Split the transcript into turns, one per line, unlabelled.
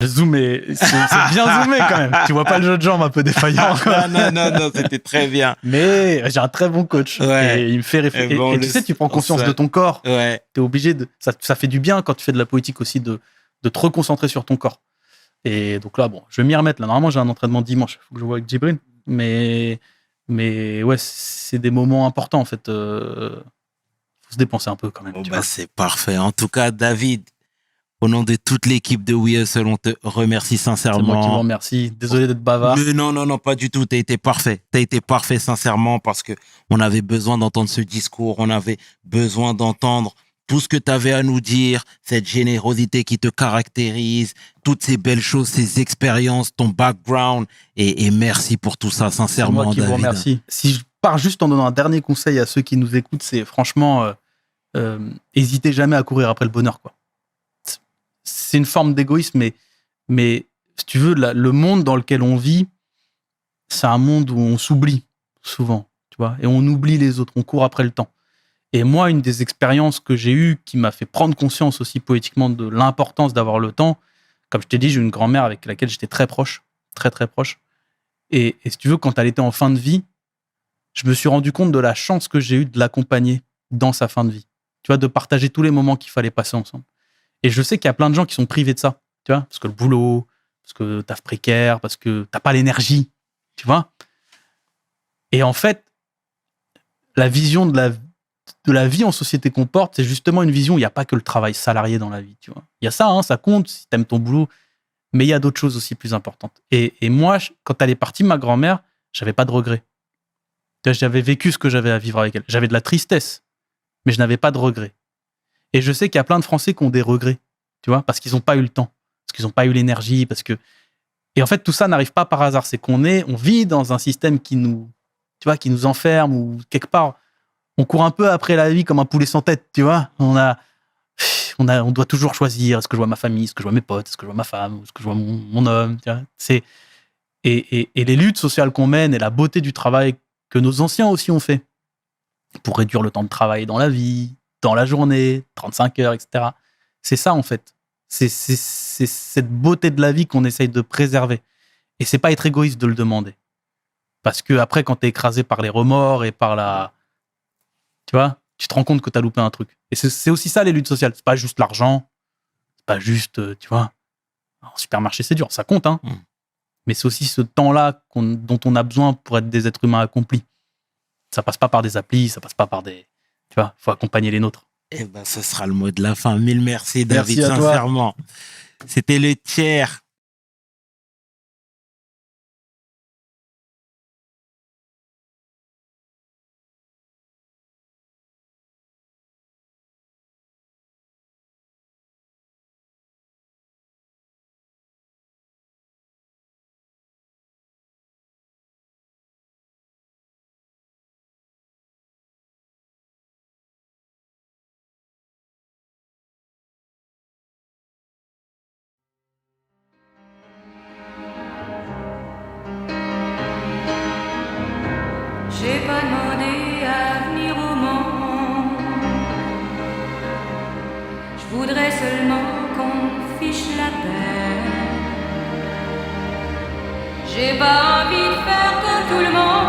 Le zoom c'est bien zoomé quand même. Tu vois pas le jeu de jambes un peu défaillant.
Non, c'était très bien.
Mais j'ai un très bon coach.
Ouais.
Et il me fait réfléchir. Et tu sais, tu prends conscience de ton corps.
Ouais.
T'es obligé de. Ça fait du bien quand tu fais de la poétique aussi de te reconcentrer sur ton corps. Et donc là, bon, je vais m'y remettre. Là, normalement, j'ai un entraînement dimanche. Il faut que je vois avec Djibril. Mais ouais, c'est des moments importants en fait. Faut se dépenser un peu quand même.
C'est parfait. En tout cas, David, au nom de toute l'équipe de We Hustle, on te remercie sincèrement.
C'est moi qui vous remercie. Désolé d'être bavard.
Mais non, pas du tout. T'as été parfait sincèrement parce que on avait besoin d'entendre ce discours. On avait besoin d'entendre tout ce que tu avais à nous dire, cette générosité qui te caractérise, toutes ces belles choses, ces expériences, ton background. Et merci pour tout ça, sincèrement,
David. C'est moi qui vous remercie. Si je pars juste en donnant un dernier conseil à ceux qui nous écoutent, c'est franchement, hésitez jamais à courir après le bonheur, quoi. C'est une forme d'égoïsme, mais si tu veux, le monde dans lequel on vit, c'est un monde où on s'oublie souvent, tu vois, et on oublie les autres, on court après le temps. Et moi, une des expériences que j'ai eues qui m'a fait prendre conscience aussi poétiquement de l'importance d'avoir le temps, comme je t'ai dit, j'ai une grand-mère avec laquelle j'étais très proche, très très proche. Et si tu veux, quand elle était en fin de vie, je me suis rendu compte de la chance que j'ai eue de l'accompagner dans sa fin de vie. Tu vois, de partager tous les moments qu'il fallait passer ensemble. Et je sais qu'il y a plein de gens qui sont privés de ça, tu vois, parce que le boulot, parce que taf précaire, parce que t'as pas l'énergie, tu vois. Et en fait, la vision de la vie en société qu'on porte, c'est justement une vision où il n'y a pas que le travail salarié dans la vie, tu vois. Il y a ça, hein, ça compte si t'aimes ton boulot, mais il y a d'autres choses aussi plus importantes. Et moi, quand elle est partie, ma grand-mère, j'avais pas de regrets. J'avais vécu ce que j'avais à vivre avec elle. J'avais de la tristesse, mais je n'avais pas de regrets. Et je sais qu'il y a plein de Français qui ont des regrets, tu vois, parce qu'ils n'ont pas eu le temps, parce qu'ils n'ont pas eu l'énergie, parce que... Et en fait, tout ça n'arrive pas par hasard. C'est on vit dans un système qui nous enferme, ou quelque part, on court un peu après la vie comme un poulet sans tête, tu vois. On doit toujours choisir, est-ce que je vois ma famille, est-ce que je vois mes potes, est-ce que je vois ma femme, est-ce que je vois mon homme, tu vois. Et les luttes sociales qu'on mène et la beauté du travail que nos anciens aussi ont fait pour réduire le temps de travail dans la vie, dans la journée, 35 heures, etc. C'est ça, en fait. C'est cette beauté de la vie qu'on essaye de préserver. Et c'est pas être égoïste de le demander. Parce que après, quand t'es écrasé par les remords et par tu vois, tu te rends compte que t'as loupé un truc. Et c'est aussi ça, les luttes sociales. C'est pas juste l'argent. C'est pas juste, tu vois, en supermarché, c'est dur. Ça compte, hein. Mais c'est aussi ce temps-là dont on a besoin pour être des êtres humains accomplis. Ça passe pas par des applis, ça passe pas par des... Tu vois, il faut accompagner les nôtres.
Eh ben, ce sera le mot de la fin. Mille merci, David,
merci
sincèrement. C'était le tiers.
J'ai pas demandé à venir au monde. Je voudrais seulement qu'on fiche la paix. J'ai pas envie de faire comme tout le monde.